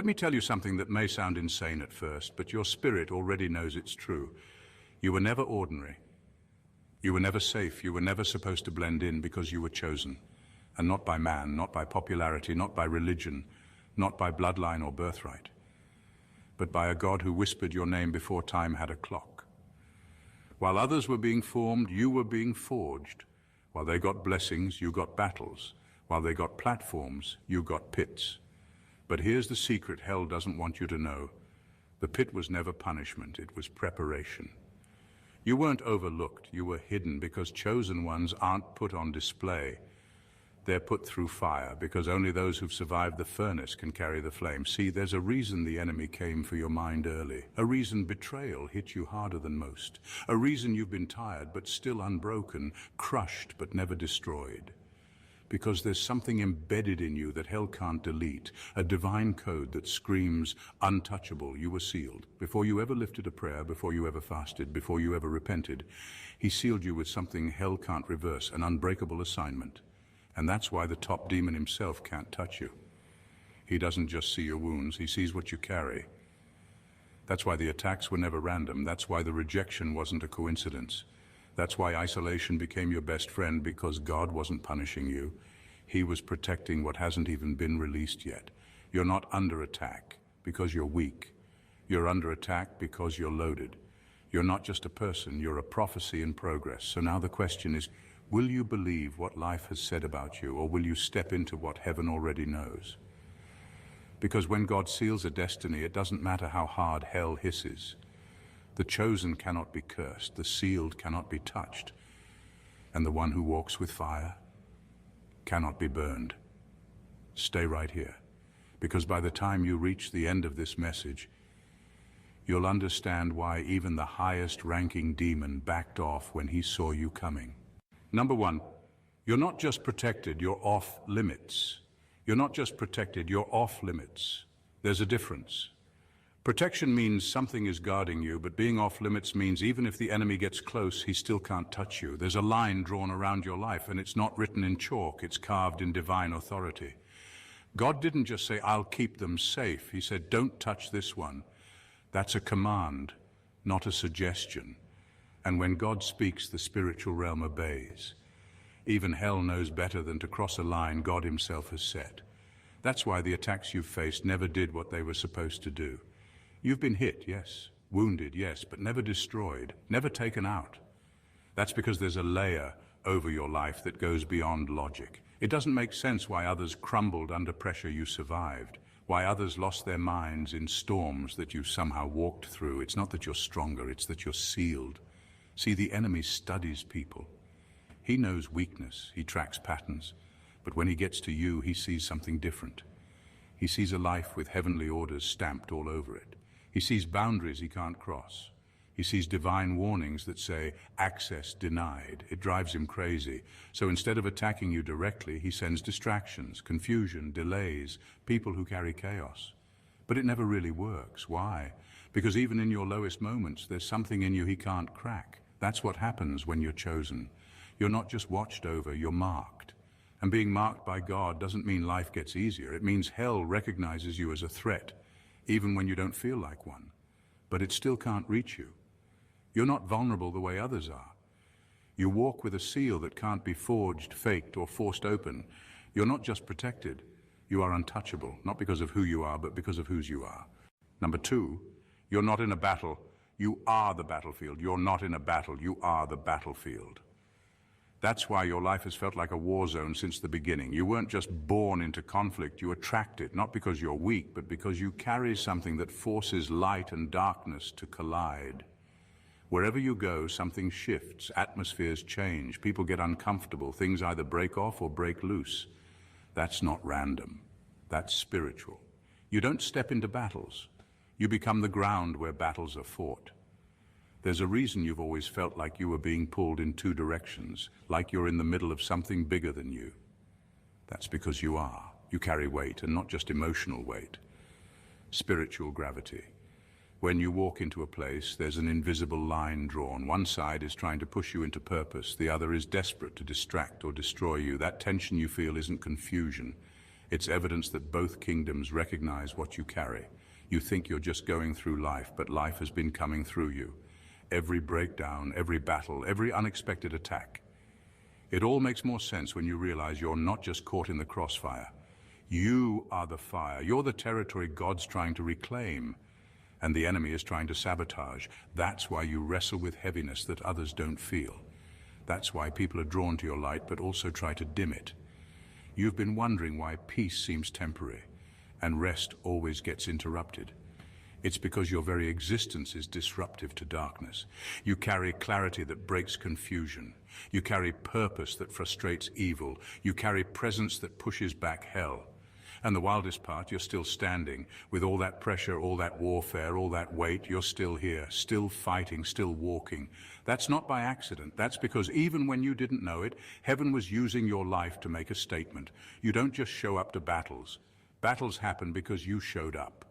Let me tell you something that may sound insane at first, but your spirit already knows it's true. You were never ordinary. You were never safe. You were never supposed to blend in because you were chosen. And not by man, not by popularity, not by religion, not by bloodline or birthright, but by a God who whispered your name before time had a clock. While others were being formed, you were being forged. While they got blessings, you got battles. While they got platforms, you got pits. But here's the secret hell doesn't want you to know. The pit was never punishment, it was preparation. You weren't overlooked, you were hidden because chosen ones aren't put on display. They're put through fire because only those who've survived the furnace can carry the flame. See, there's a reason the enemy came for your mind early. A reason betrayal hit you harder than most. A reason you've been tired but still unbroken, crushed but never destroyed. Because there's something embedded in you that hell can't delete, a divine code that screams, untouchable, you were sealed. Before you ever lifted a prayer, before you ever fasted, before you ever repented, he sealed you with something hell can't reverse, an unbreakable assignment. And that's why the top demon himself can't touch you. He doesn't just see your wounds, he sees what you carry. That's why the attacks were never random. That's why the rejection wasn't a coincidence. That's why isolation became your best friend, because God wasn't punishing you. He was protecting what hasn't even been released yet. You're not under attack because you're weak. You're under attack because you're loaded. You're not just a person, you're a prophecy in progress. So now the question is, will you believe what life has said about you, or will you step into what heaven already knows? Because when God seals a destiny, it doesn't matter how hard hell hisses. The chosen cannot be cursed, the sealed cannot be touched, and the one who walks with fire cannot be burned. Stay right here, because by the time you reach the end of this message, you'll understand why even the highest ranking demon backed off when he saw you coming. Number one, you're not just protected, you're off limits. You're not just protected, you're off limits. There's a difference. Protection means something is guarding you, but being off limits means even if the enemy gets close, he still can't touch you. There's a line drawn around your life, and it's not written in chalk, it's carved in divine authority. God didn't just say, I'll keep them safe. He said, don't touch this one. That's a command, not a suggestion. And when God speaks, the spiritual realm obeys. Even hell knows better than to cross a line God himself has set. That's why the attacks you've faced never did what they were supposed to do. You've been hit, yes, wounded, yes, but never destroyed, never taken out. That's because there's a layer over your life that goes beyond logic. It doesn't make sense why others crumbled under pressure you survived, why others lost their minds in storms that you somehow walked through. It's not that you're stronger, it's that you're sealed. See, the enemy studies people. He knows weakness, he tracks patterns, but when he gets to you, he sees something different. He sees a life with heavenly orders stamped all over it. He sees boundaries he can't cross. He sees divine warnings that say, access denied. It drives him crazy. So instead of attacking you directly, he sends distractions, confusion, delays, people who carry chaos. But it never really works. Why? Because even in your lowest moments, there's something in you he can't crack. That's what happens when you're chosen. You're not just watched over, you're marked. And being marked by God doesn't mean life gets easier. It means hell recognizes you as a threat, even when you don't feel like one. But it still can't reach you. You're not vulnerable the way others are. You walk with a seal that can't be forged, faked, or forced open. You're not just protected, you are untouchable, not because of who you are, but because of whose you are. Number two, you're not in a battle, you are the battlefield. You're not in a battle, you are the battlefield. That's why your life has felt like a war zone since the beginning. You weren't just born into conflict, you attract it, not because you're weak, but because you carry something that forces light and darkness to collide. Wherever you go, something shifts, atmospheres change, people get uncomfortable, things either break off or break loose. That's not random, that's spiritual. You don't step into battles, you become the ground where battles are fought. There's a reason you've always felt like you were being pulled in two directions, like you're in the middle of something bigger than you. That's because you are. You carry weight, and not just emotional weight. Spiritual gravity. When you walk into a place, there's an invisible line drawn. One side is trying to push you into purpose, the other is desperate to distract or destroy you. That tension you feel isn't confusion, It's evidence that both kingdoms recognize what you carry. You think you're just going through life, but life has been coming through you. Every breakdown, every battle, every unexpected attack. It all makes more sense when you realize you're not just caught in the crossfire. You are the fire. You're the territory God's trying to reclaim, and the enemy is trying to sabotage. That's why you wrestle with heaviness that others don't feel. That's why people are drawn to your light, but also try to dim it. You've been wondering why peace seems temporary, and rest always gets interrupted. It's because your very existence is disruptive to darkness. You carry clarity that breaks confusion. You carry purpose that frustrates evil. You carry presence that pushes back hell. And the wildest part, you're still standing. With all that pressure, all that warfare, all that weight, you're still here, still fighting, still walking. That's not by accident. That's because even when you didn't know it, heaven was using your life to make a statement. You don't just show up to battles. Battles happen because you showed up.